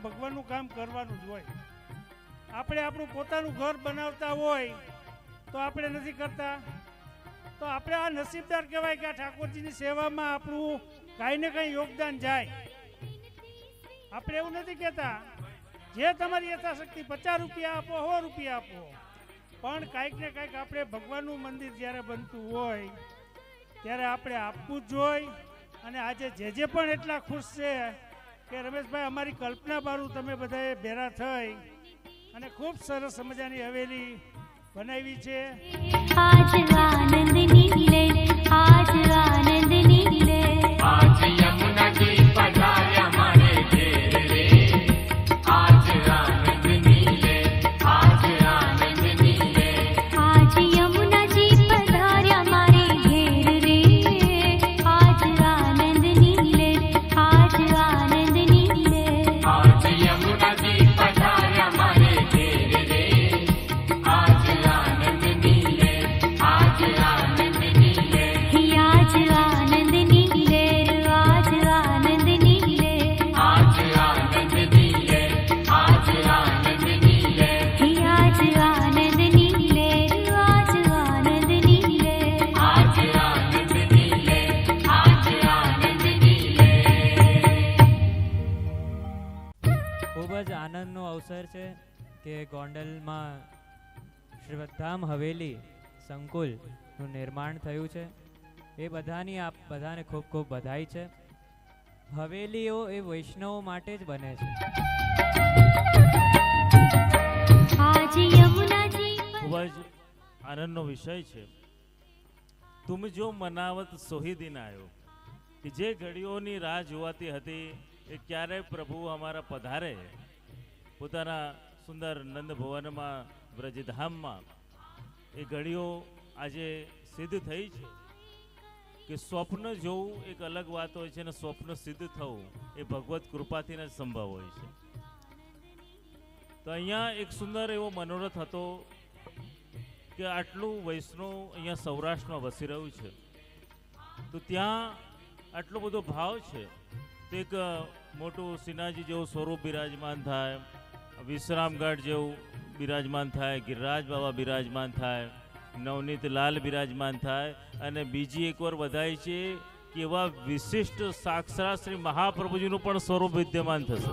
ભગવાનનું કામ કરવાનું જ હોય. આપણે આપણું પોતાનું ઘર બનાવતા હોય તો આપણે નથી કરતા, તો આપણે આ નસીબદાર કહેવાય કે આ ઠાકોરજીની સેવામાં આપણું કાંઈ ને કાંઈ યોગદાન જાય. આપણે એવું નથી કહેતા જે તમારી યથાશક્તિ 50 રૂપિયા આપો, 100 રૂપિયા આપો, પણ કાંઈક ને કાંઈક આપણે ભગવાનનું મંદિર જ્યારે બનતું હોય ત્યારે આપણે આપવું જ જોઈએ. અને આજે જે પણ એટલા ખુશ છે કે રમેશભાઈ અમારી કલ્પના બારું તમે બધાએ ભેરા થઈ અને ખૂબ સરસ મજાની હવેલી બનાવી છે. આજ આનંદ નીલે, આજ આનંદ નીલે, આજ યમુનાજી પધાર્યા મારે ઘેર રે. આજ આનંદ નીલે, આજ આનંદ નીલે, આજ યમુનાજી પધાર્યા મારે ઘેર રે. આજ આનંદ નીલે, આજ આનંદ નીલે, આજ યમુનાજી પધાર્યા મારે ઘેર રે. આજ આનંદ નીલે, આજ આનંદ નીલે, આજ આનંદ નીલે, આજ આનંદ નીલે, આજ આનંદ નીલે, આજ આનંદ નીલે, આજ આનંદ નીલે, આજ આનંદ નીલે, આજ આનંદ નીલે, આજ આનંદ નીલે. ખૂબ જ આનંદનો અવસર છે કે ગોંડલમાં શ્રીવદ્ધામ હવેલી સંકુલનું નિર્માણ થયું છે. એ બધાની આપ બધાને ખૂબ ખૂબ બધાઈ છે. હવેલીઓ એ વૈષ્ણવો માટે જ બને છે. આજ યમુનાજી ખૂબ જ આનંદનો વિષય છે. તુમ જો મનાવત સોહિદીન આવ્યો, કે જે ઘડીઓની રાહ જોવાતી હતી એ ક્યારે પ્રભુ અમારા પધારે પોતાના સુંદર નંદ ભવનમાં વ્રજધામમાં, એ ઘડીઓ આજે સિદ્ધ થઈ છે. કે સ્વપ્ન જોવું એક અલગ વાત હોય છે અને સ્વપ્ન સિદ્ધ થવું એ ભગવત કૃપાથી જ સંભવ હોય છે. તો અહીંયા એક સુંદર એવો મનોરથ હતો કે આટલું વૈષ્ણવ અહીંયા સૌરાષ્ટ્રમાં વસી રહ્યું છે, તો ત્યાં આટલો બધો ભાવ છે. તો એક મોટું શ્રીનાથજી જેવું સ્વરૂપ બિરાજમાન થાય, વિશ્રામગઢ જેવું બિરાજમાન થાય, ગિરિરાજ બાબા બિરાજમાન થાય, નવનીત લાલ બિરાજમાન થાય, અને બીજી એકવાર વધાય છે કે એવા વિશિષ્ટ સાક્ષાત શ્રી મહાપ્રભુજીનું પણ સ્વરૂપ વિદ્યમાન થશે.